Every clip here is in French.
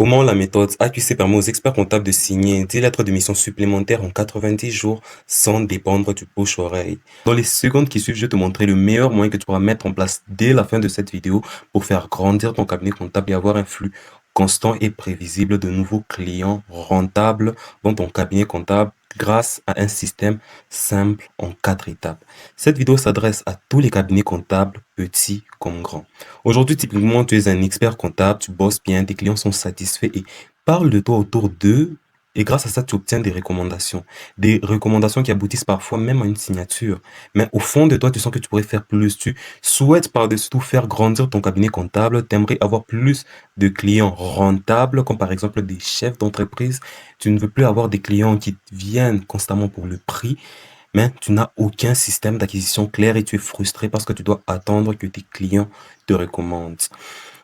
Comment la méthode AQC permet aux experts comptables de signer 10 lettres de mission supplémentaires en 90 jours sans dépendre du bouche-oreille. Dans les secondes qui suivent, je vais te montrer le meilleur moyen que tu pourras mettre en place dès la fin de cette vidéo pour faire grandir ton cabinet comptable et avoir un flux constant et prévisible de nouveaux clients rentables dans ton cabinet comptable grâce à un système simple en 4 étapes. Cette vidéo s'adresse à tous les cabinets comptables, petits comme grands. Aujourd'hui, typiquement, tu es un expert comptable, tu bosses bien, tes clients sont satisfaits et parlent de toi autour d'eux. Et grâce à ça, tu obtiens des recommandations. Des recommandations qui aboutissent parfois même à une signature. Mais au fond de toi, tu sens que tu pourrais faire plus. Tu souhaites par-dessus tout faire grandir ton cabinet comptable. Tu aimerais avoir plus de clients rentables, comme par exemple des chefs d'entreprise. Tu ne veux plus avoir des clients qui viennent constamment pour le prix, mais tu n'as aucun système d'acquisition clair et tu es frustré parce que tu dois attendre que tes clients te recommandent.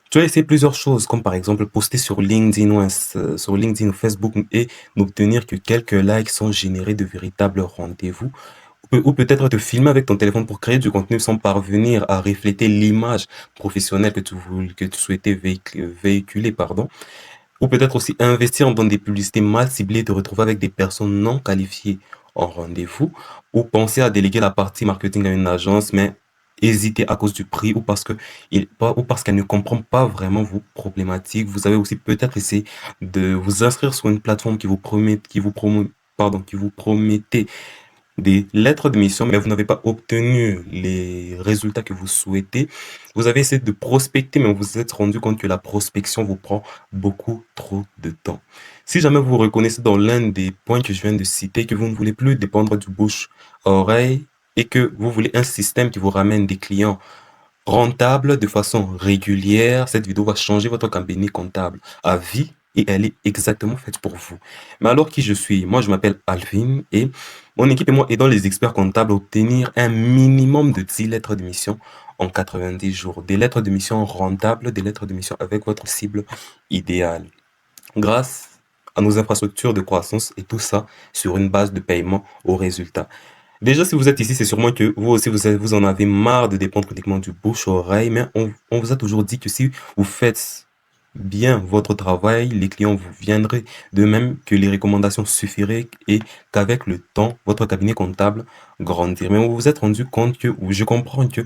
Tu as essayé plusieurs choses, comme par exemple poster sur LinkedIn sur LinkedIn ou Facebook et n'obtenir que quelques likes sans générer de véritables rendez-vous. Ou peut-être te filmer avec ton téléphone pour créer du contenu sans parvenir à refléter l'image professionnelle que tu souhaitais véhiculer, pardon. Ou peut-être aussi investir dans des publicités mal ciblées, te retrouver avec des personnes non qualifiées en rendez-vous, ou penser à déléguer la partie marketing à une agence, mais hésiter à cause du prix ou parce qu'elle ne comprend pas vraiment vos problématiques. Vous avez aussi peut-être essayé de vous inscrire sur une plateforme qui vous promettait des lettres de mission, mais vous n'avez pas obtenu les résultats que vous souhaitez. Vous avez essayé de prospecter, mais vous vous êtes rendu compte que la prospection vous prend beaucoup trop de temps. Si jamais vous reconnaissez dans l'un des points que je viens de citer que vous ne voulez plus dépendre du bouche à oreille et que vous voulez un système qui vous ramène des clients rentables de façon régulière, cette vidéo va changer votre cabinet comptable à vie et elle est exactement faite pour vous. Mais alors qui je suis? Moi, je m'appelle Alvin et mon équipe et moi aidons les experts comptables à obtenir un minimum de 10 lettres de mission en 90 jours. Des lettres de mission rentables, des lettres de mission avec votre cible idéale. Grâce à nos infrastructures de croissance et tout ça sur une base de paiement au résultat. Déjà, si vous êtes ici, c'est sûrement que vous aussi, vous en avez marre de dépendre uniquement du bouche-oreille, mais on vous a toujours dit que si vous faites bien votre travail, les clients vous viendraient, de même que les recommandations suffiraient et qu'avec le temps, votre cabinet comptable grandirait. Mais vous vous êtes rendu compte que, ou je comprends que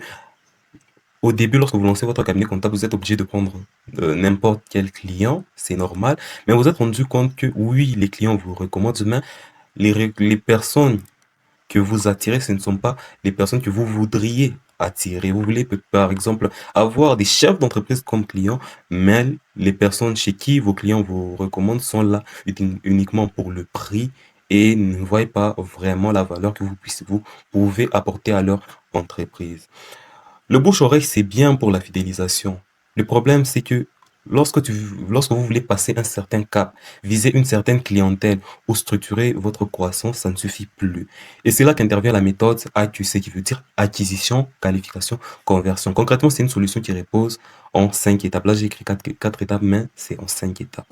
au début, lorsque vous lancez votre cabinet comptable, vous êtes obligé de prendre n'importe quel client, c'est normal, mais vous vous êtes rendu compte que oui, les clients vous recommandent, mais les personnes que vous attirez, ce ne sont pas les personnes que vous voudriez attirer. Vous voulez, par exemple, avoir des chefs d'entreprise comme clients, mais les personnes chez qui vos clients vous recommandent sont là uniquement pour le prix et ne voient pas vraiment la valeur que vous pouvez apporter à leur entreprise. Le bouche-oreille, c'est bien pour la fidélisation. Le problème, c'est que lorsque vous voulez passer un certain cap, viser une certaine clientèle ou structurer votre croissance, ça ne suffit plus. Et c'est là qu'intervient la méthode AQC, qui veut dire acquisition, qualification, conversion. Concrètement, c'est une solution qui repose en 5 étapes. Là, j'ai écrit 4 étapes, mais c'est en 5 étapes.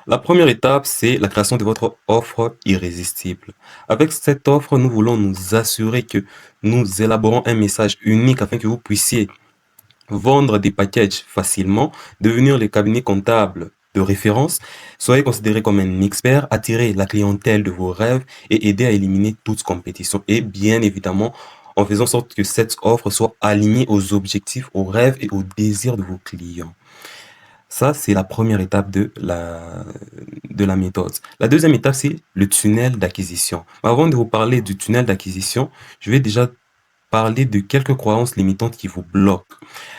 La première étape, c'est la création de votre offre irrésistible. Avec cette offre, nous voulons nous assurer que nous élaborons un message unique afin que vous puissiez vendre des packages facilement, devenir le cabinet comptable de référence, soyez considéré comme un expert, attirer la clientèle de vos rêves et aider à éliminer toute compétition. Et bien évidemment, en faisant en sorte que cette offre soit alignée aux objectifs, aux rêves et aux désirs de vos clients. Ça, c'est la première étape de la méthode. La deuxième étape, c'est le tunnel d'acquisition. Avant de vous parler du tunnel d'acquisition, je vais déjà parler de quelques croyances limitantes qui vous bloquent.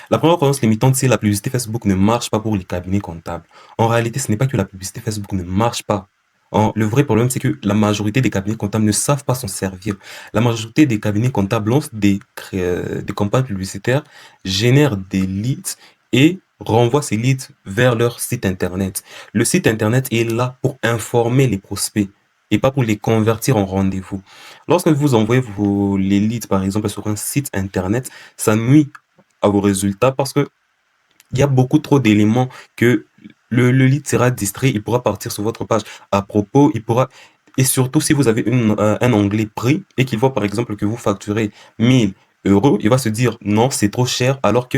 La première croyance limitante, c'est la publicité Facebook ne marche pas pour les cabinets comptables. En réalité, ce n'est pas que la publicité Facebook ne marche pas. Le vrai problème, c'est que la majorité des cabinets comptables ne savent pas s'en servir. La majorité des cabinets comptables lancent des campagnes publicitaires, génèrent des leads et renvoient ces leads vers leur site internet. Le site internet est là pour informer les prospects et pas pour les convertir en rendez-vous. Lorsque vous envoyez les leads, par exemple, sur un site internet, ça nuit à vos résultats parce que il y a beaucoup trop d'éléments que le lead sera distrait, il pourra partir sur votre page à propos, il pourra, et surtout si vous avez un onglet prix et qu'il voit par exemple que vous facturez 1 000 euros, il va se dire non, c'est trop cher alors que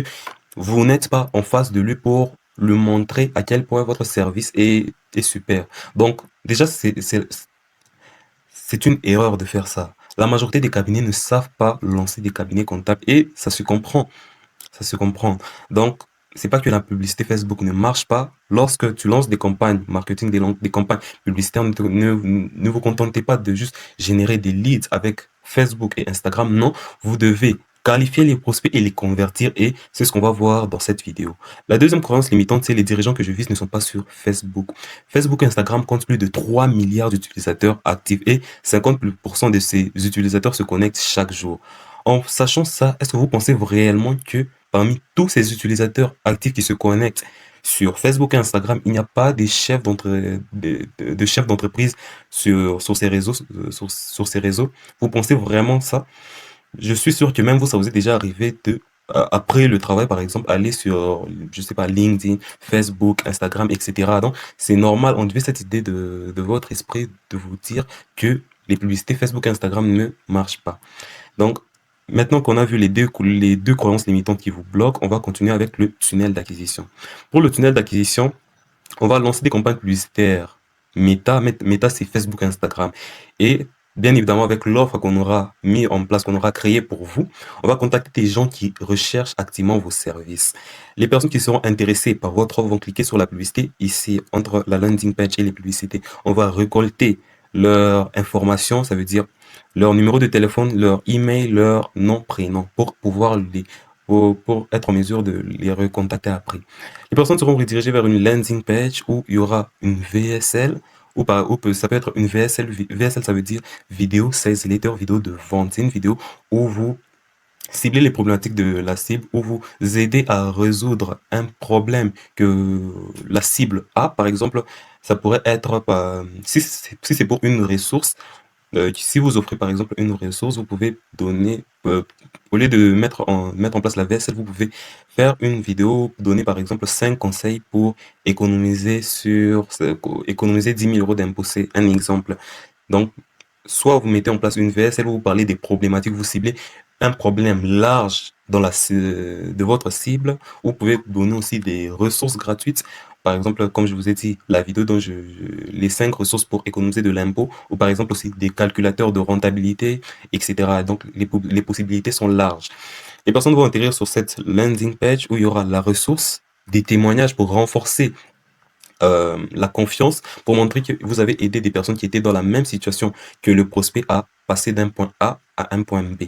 vous n'êtes pas en face de lui pour le montrer à quel point votre service est super. Donc, déjà, c'est une erreur de faire ça. La majorité des cabinets ne savent pas lancer des cabinets comptables et ça se comprend. Ça se comprend. Donc, c'est pas que la publicité Facebook ne marche pas. Lorsque tu lances des campagnes marketing, des campagnes publicitaires, ne vous contentez pas de juste générer des leads avec Facebook et Instagram. Non, vous devez qualifier les prospects et les convertir et c'est ce qu'on va voir dans cette vidéo. La deuxième croyance limitante, c'est les dirigeants que je vise ne sont pas sur Facebook. Facebook et Instagram comptent plus de 3 milliards d'utilisateurs actifs et 50% de ces utilisateurs se connectent chaque jour. En sachant ça, est-ce que vous pensez réellement que parmi tous ces utilisateurs actifs qui se connectent sur Facebook et Instagram, il n'y a pas des chefs de chefs d'entreprise sur ces réseaux, sur ces réseaux? Vous pensez vraiment ça? Je suis sûr que même vous, ça vous est déjà arrivé de, après le travail, par exemple, aller sur, je sais pas, LinkedIn, Facebook, Instagram, etc. Donc, c'est normal, on devait cette idée de votre esprit de vous dire que les publicités Facebook et Instagram ne marchent pas. Donc, maintenant qu'on a vu les deux croyances limitantes qui vous bloquent, on va continuer avec le tunnel d'acquisition. Pour le tunnel d'acquisition, on va lancer des campagnes publicitaires. Meta, c'est Facebook, Instagram. Et bien évidemment, avec l'offre qu'on aura mis en place, qu'on aura créée pour vous, on va contacter des gens qui recherchent activement vos services. Les personnes qui seront intéressées par votre offre vont cliquer sur la publicité ici, entre la landing page et les publicités. On va récolter leur information, ça veut dire leur numéro de téléphone, leur email, leur nom, prénom, pour pouvoir pour être en mesure de les recontacter après. Les personnes seront redirigées vers une landing page où il y aura une VSL, ça peut être une VSL. VSL, ça veut dire vidéo sales letter, vidéo de vente. C'est une vidéo où vous ciblez les problématiques de la cible, où vous aidez à résoudre un problème que la cible a. Par exemple, ça pourrait être, si c'est pour une ressource, si vous offrez par exemple une ressource, vous pouvez donner, au lieu de mettre en place la VSL, vous pouvez faire une vidéo, donner par exemple 5 conseils pour économiser 10 000 euros d'impôts. C'est un exemple. Donc, soit vous mettez en place une VSL où vous parlez des problématiques, vous ciblez un problème large de votre cible. Vous pouvez donner aussi des ressources gratuites. Par exemple, comme je vous ai dit, la vidéo dont les 5 ressources pour économiser de l'impôt, ou par exemple aussi des calculateurs de rentabilité, etc. Donc, les possibilités sont larges. Les personnes vont atterrir sur cette landing page où il y aura la ressource, des témoignages pour renforcer la confiance, pour montrer que vous avez aidé des personnes qui étaient dans la même situation que le prospect à passer d'un point A à un point B.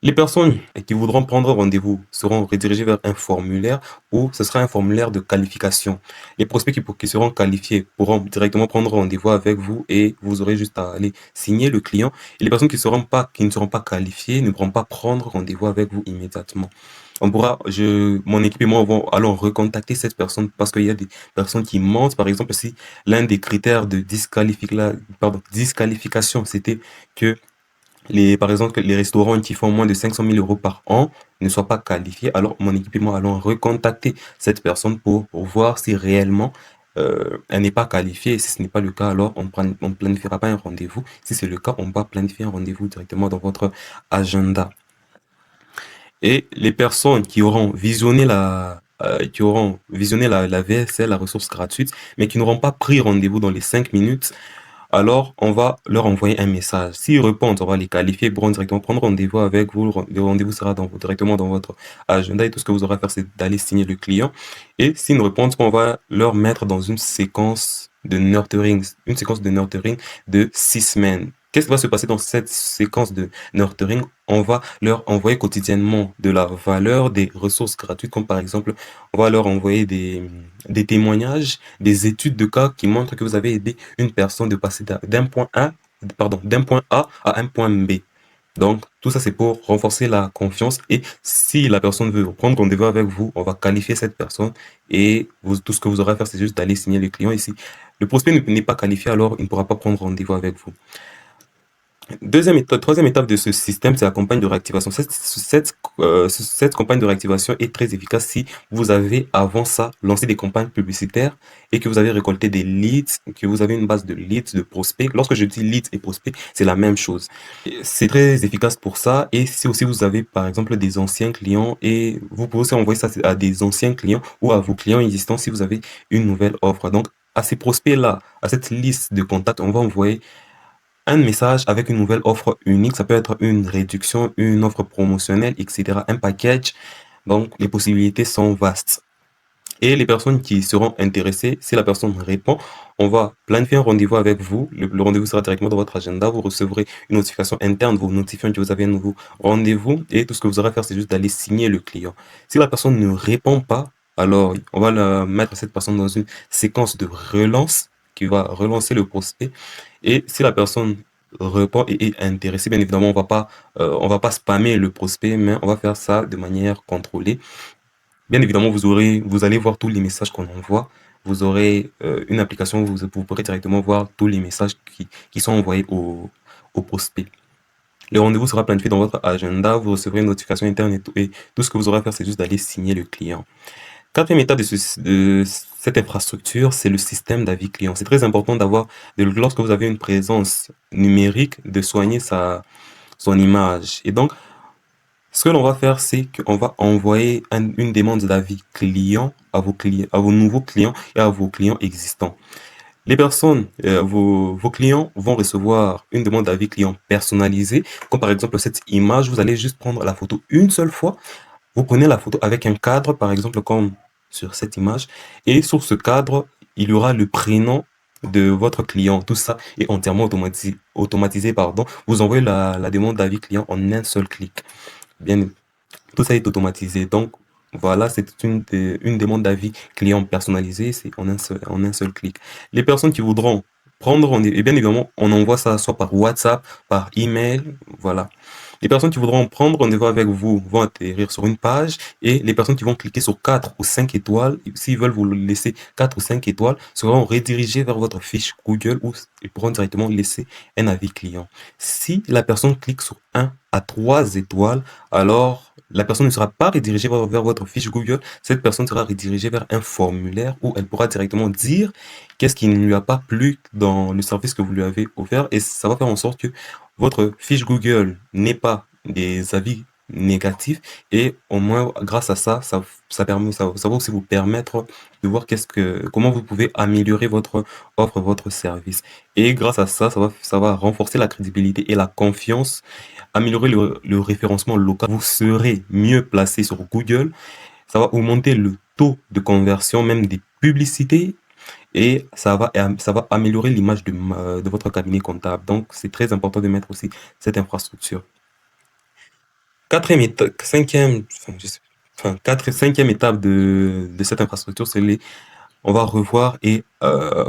Les personnes qui voudront prendre rendez-vous seront redirigées vers un formulaire où ce sera un formulaire de qualification. Les prospects qui seront qualifiés pourront directement prendre rendez-vous avec vous et vous aurez juste à aller signer le client. Et les personnes qui ne seront pas qualifiées ne pourront pas prendre rendez-vous avec vous immédiatement. Mon équipe et moi allons recontacter cette personne parce qu'il y a des personnes qui mentent. Par exemple, si l'un des critères de disqualification, c'était que par exemple, les restaurants qui font moins de 500 000 euros par an ne soient pas qualifiés, alors mon équipe et moi allons recontacter cette personne pour voir si réellement elle n'est pas qualifiée. Et si ce n'est pas le cas, alors on ne planifiera pas un rendez-vous. Si c'est le cas, on va planifier un rendez-vous directement dans votre agenda. Et les personnes qui auront visionné la VSL, la ressource gratuite, mais qui n'auront pas pris rendez-vous dans les 5 minutes, alors on va leur envoyer un message. S'ils répondent, on va les qualifier, pourront directement prendre rendez-vous avec vous. Le rendez-vous sera directement dans votre agenda et tout ce que vous aurez à faire, c'est d'aller signer le client. Et s'ils ne répondent pas, on va leur mettre dans une séquence de nurturing, de 6 semaines. Qu'est-ce qui va se passer dans cette séquence de nurturing? On va leur envoyer quotidiennement de la valeur, des ressources gratuites, comme par exemple, on va leur envoyer des témoignages, des études de cas qui montrent que vous avez aidé une personne de passer d'un point A à un point B. Donc, tout ça, c'est pour renforcer la confiance. Et si la personne veut prendre rendez-vous avec vous, on va qualifier cette personne. Et tout ce que vous aurez à faire, c'est juste d'aller signer le client ici. Le prospect n'est pas qualifié, alors il ne pourra pas prendre rendez-vous avec vous. Troisième étape de ce système, c'est la campagne de réactivation. Cette campagne de réactivation est très efficace si vous avez avant ça lancé des campagnes publicitaires et que vous avez récolté des leads, que vous avez une base de leads, de prospects. Lorsque je dis leads et prospects, c'est la même chose. C'est très efficace pour ça. Et si aussi vous avez par exemple des anciens clients et vous pouvez aussi envoyer ça à des anciens clients ou à vos clients existants si vous avez une nouvelle offre. Donc à ces prospects-là, à cette liste de contacts, on va envoyer un message avec une nouvelle offre unique. Ça peut être une réduction, une offre promotionnelle, etc. Un package. Donc, les possibilités sont vastes. Et les personnes qui seront intéressées, si la personne répond, on va planifier un rendez-vous avec vous. Le rendez-vous sera directement dans votre agenda. Vous recevrez une notification interne vous notifiant que vous avez un nouveau rendez-vous. Et tout ce que vous aurez à faire, c'est juste d'aller signer le client. Si la personne ne répond pas, alors on va mettre cette personne dans une séquence de relance qui va relancer le prospect. Et si la personne répond et est intéressée, bien évidemment, on va pas spammer le prospect, mais on va faire ça de manière contrôlée. Bien évidemment, vous allez voir tous les messages qu'on envoie. Vous aurez une application où vous pourrez directement voir tous les messages qui sont envoyés au prospect. Le rendez-vous sera planifié dans votre agenda. Vous recevrez une notification interne et tout ce que vous aurez à faire, c'est juste d'aller signer le client. Quatrième étape de cette infrastructure, c'est le système d'avis client. C'est très important lorsque vous avez une présence numérique, de soigner son image. Et donc, ce que l'on va faire, c'est qu'on va envoyer une demande d'avis client à vos nouveaux clients et à vos clients existants. Les personnes, vos clients vont recevoir une demande d'avis client personnalisée. Comme par exemple cette image, vous allez juste prendre la photo une seule fois. Vous prenez la photo avec un cadre, par exemple comme sur cette image. Et sur ce cadre, il y aura le prénom de votre client. Tout ça est entièrement automatisé, pardon. Vous envoyez la demande d'avis client en un seul clic. Bien, tout ça est automatisé. Donc, voilà, c'est une demande d'avis client personnalisée, c'est en un seul clic. Les personnes qui voudront prendre rendez-vous, et bien évidemment, on envoie ça soit par WhatsApp, par email, voilà. Les personnes qui voudront prendre rendez-vous avec vous vont atterrir sur une page et les personnes qui vont cliquer sur 4 ou 5 étoiles, s'ils veulent vous laisser 4 ou 5 étoiles, seront redirigés vers votre fiche Google où ils pourront directement laisser un avis client. Si la personne clique sur 1 à 3 étoiles, alors la personne ne sera pas redirigée vers votre fiche Google, cette personne sera redirigée vers un formulaire où elle pourra directement dire qu'est-ce qui ne lui a pas plu dans le service que vous lui avez offert et ça va faire en sorte que votre fiche Google n'ait pas des avis négatifs et au moins grâce à ça, ça va aussi vous permettre de voir comment vous pouvez améliorer votre offre, votre service. Et grâce à ça, ça va renforcer la crédibilité et la confiance, améliorer le référencement local. Vous serez mieux placé sur Google. Ça va augmenter le taux de conversion, même des publicités et ça va améliorer l'image de votre cabinet comptable. Donc, c'est très important de mettre aussi cette infrastructure. Quatrième étape, cinquième, enfin, cinquième étape de cette infrastructure, on va revoir et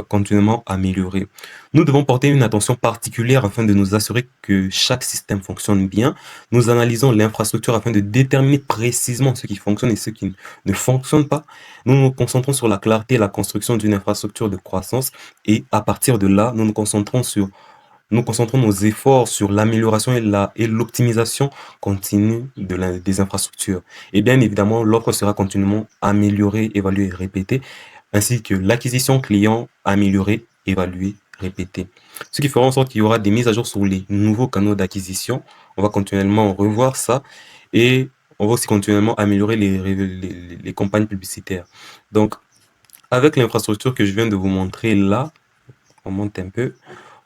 continuellement améliorer. Nous devons porter une attention particulière afin de nous assurer que chaque système fonctionne bien. Nous analysons l'infrastructure afin de déterminer précisément ce qui fonctionne et ce qui ne fonctionne pas. Nous nous concentrons sur la clarté et la construction d'une infrastructure de croissance et à partir de là, nous concentrons nos efforts sur l'amélioration et l'optimisation continue des infrastructures. Et bien évidemment, l'offre sera continuellement améliorée, évaluée et répétée, ainsi que l'acquisition client améliorée, évaluée, répétée. Ce qui fera en sorte qu'il y aura des mises à jour sur les nouveaux canaux d'acquisition. On va continuellement revoir ça et on va aussi continuellement améliorer les campagnes publicitaires. Donc, avec l'infrastructure que je viens de vous montrer là, on monte un peu.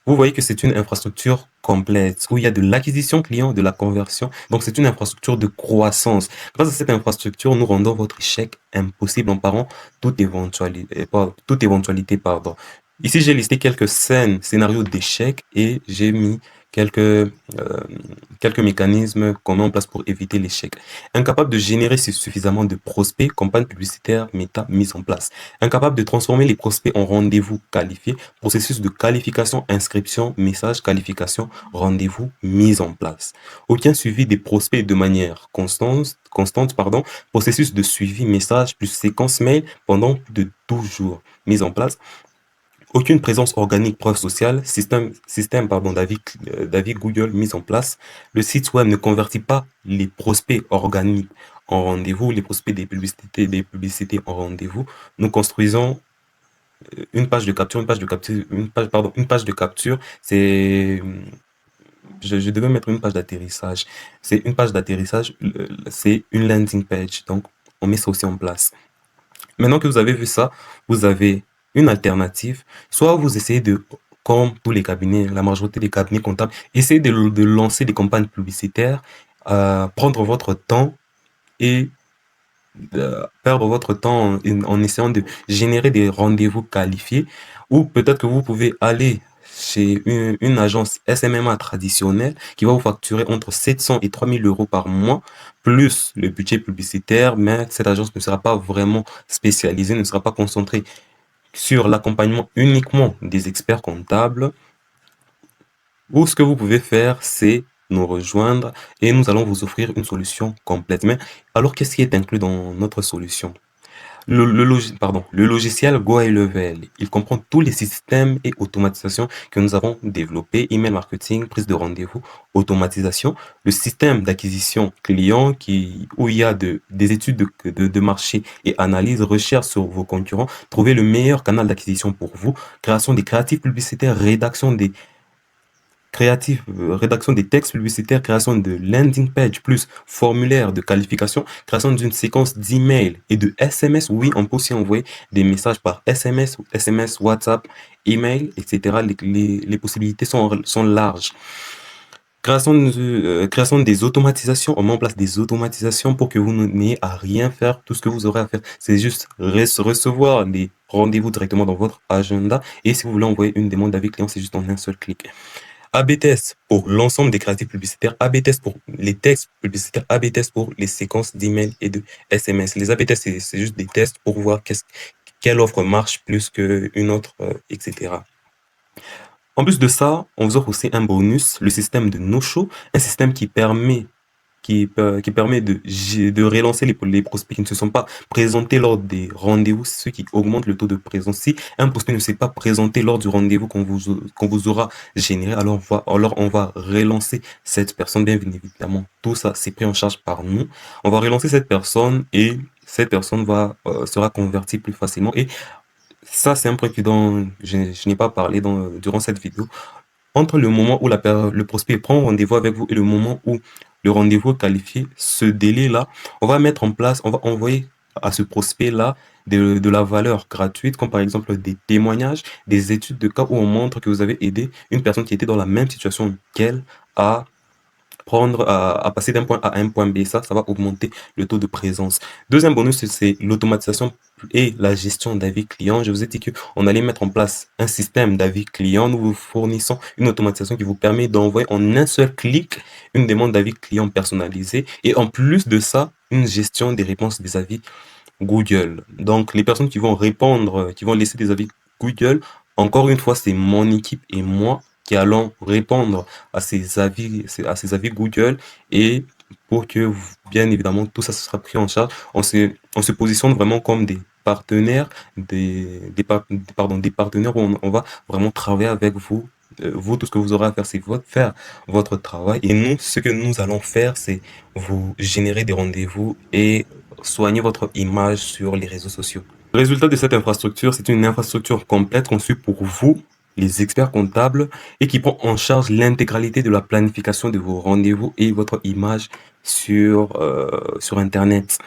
Vous voyez que c'est une infrastructure complète où il y a de l'acquisition client, de la conversion. Donc, c'est une infrastructure de croissance. Grâce à cette infrastructure, nous rendons votre échec impossible en parant toute éventualité, pardon. Ici, j'ai listé quelques scénarios d'échec et j'ai mis quelques, euh, quelques mécanismes qu'on met en place pour éviter l'échec. Incapable de générer suffisamment de prospects, campagne publicitaire, méta mise en place. Incapable de transformer les prospects en rendez-vous qualifiés, processus de qualification, inscription, message, qualification, rendez-vous, mise en place. Aucun suivi des prospects de manière constante, pardon, processus de suivi, message plus séquence mail pendant plus de 12 jours, mise en place. Aucune présence organique, preuve sociale, système d'avis Google mis en place. Le site web ne convertit pas les prospects organiques en rendez-vous, les prospects des publicités en rendez-vous. Nous construisons une page de capture, une page de capture, c'est, je devais mettre une page d'atterrissage. C'est une page d'atterrissage, c'est une landing page. Donc, on met ça aussi en place. Maintenant que vous avez vu ça, vous avez une alternative. Soit vous essayez de, comme tous les cabinets, la majorité des cabinets comptables, essayez de lancer des campagnes publicitaires, prendre votre temps et perdre votre temps en essayant de générer des rendez-vous qualifiés, ou peut-être que vous pouvez aller chez une agence SMMA traditionnelle qui va vous facturer entre 700 et 3000 euros par mois, plus le budget publicitaire, mais cette agence ne sera pas vraiment spécialisée, ne sera pas concentrée sur l'accompagnement uniquement des experts comptables. Ou ce que vous pouvez faire, c'est nous rejoindre et nous allons vous offrir une solution complète. Mais alors, qu'est-ce qui est inclus dans notre solution? Le logiciel Go High Level, il comprend tous les systèmes et automatisations que nous avons développés, email marketing, prise de rendez-vous, automatisation, le système d'acquisition client où il y a des études de marché et analyse, recherche sur vos concurrents, trouver le meilleur canal d'acquisition pour vous, création des créatifs publicitaires, rédaction des textes publicitaires, création de landing page plus formulaire de qualification, création d'une séquence d'email et de SMS. Oui, on peut aussi envoyer des messages par SMS, WhatsApp, email, etc. Les possibilités sont larges. Création des automatisations. On met en place des automatisations pour que vous n'ayez à rien faire. Tout ce que vous aurez à faire, c'est juste recevoir les rendez-vous directement dans votre agenda. Et si vous voulez envoyer une demande d'avis client, c'est juste en un seul clic. AB test pour l'ensemble des créatifs publicitaires, AB test pour les textes publicitaires, AB test pour les séquences d'email et de SMS. Les AB tests, c'est juste des tests pour voir quelle offre marche plus qu'une autre, etc. En plus de ça, on vous offre aussi un bonus, le système de no-show, un système qui permet de relancer les prospects qui ne se sont pas présentés lors des rendez-vous, ce qui augmente le taux de présence. Si un prospect ne s'est pas présenté lors du rendez-vous qu'on vous aura généré, alors on va relancer cette personne. Bien évidemment, tout ça, c'est pris en charge par nous. On va relancer cette personne et cette personne sera convertie plus facilement. Et ça, c'est un point dont je n'ai pas parlé durant cette vidéo. Entre le moment où le prospect prend rendez-vous avec vous et le moment où le rendez-vous est qualifié, ce délai-là, on va envoyer à ce prospect-là de la valeur gratuite, comme par exemple des témoignages, des études de cas où on montre que vous avez aidé une personne qui était dans la même situation qu'elle à passer d'un point A à un point B. Ça va augmenter le taux de présence. Deuxième bonus, c'est l'automatisation et la gestion d'avis clients. Je vous ai dit qu'on allait mettre en place un système d'avis client. Nous vous fournissons une automatisation qui vous permet d'envoyer en un seul clic une demande d'avis client personnalisée. Et en plus de ça, une gestion des réponses des avis Google. Donc, les personnes qui vont répondre, qui vont laisser des avis Google, encore une fois, c'est mon équipe et moi qui allons répondre à ces avis Google, et pour que, bien évidemment, tout ça sera pris en charge. On se positionne vraiment comme des partenaires, des partenaires où on va vraiment travailler avec vous. Vous, tout ce que vous aurez à faire, c'est faire votre travail. Et nous, ce que nous allons faire, c'est vous générer des rendez-vous et soigner votre image sur les réseaux sociaux. Le résultat de cette infrastructure, c'est une infrastructure complète conçue pour vous, les experts comptables, et qui prend en charge l'intégralité de la planification de vos rendez-vous et votre image sur Internet.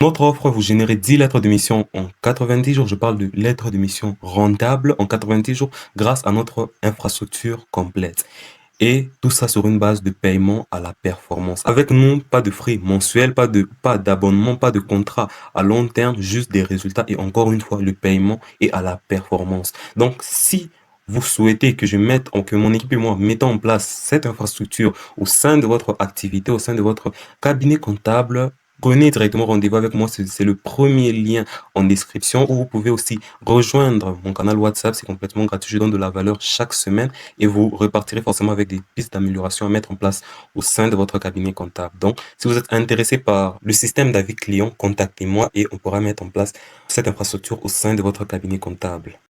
Notre offre, vous générez 10 lettres de mission en 90 jours. Je parle de lettres de mission rentables en 90 jours grâce à notre infrastructure complète. Et tout ça sur une base de paiement à la performance. Avec nous, pas de frais mensuels, pas d'abonnement, pas de contrat à long terme, juste des résultats et encore une fois, le paiement est à la performance. Donc, si vous souhaitez que mon équipe et moi mettons en place cette infrastructure au sein de votre activité, au sein de votre cabinet comptable, prenez directement rendez-vous avec moi. C'est le premier lien en description, où vous pouvez aussi rejoindre mon canal WhatsApp. C'est complètement gratuit. Je donne de la valeur chaque semaine et vous repartirez forcément avec des pistes d'amélioration à mettre en place au sein de votre cabinet comptable. Donc, si vous êtes intéressé par le système d'avis client, contactez-moi et on pourra mettre en place cette infrastructure au sein de votre cabinet comptable.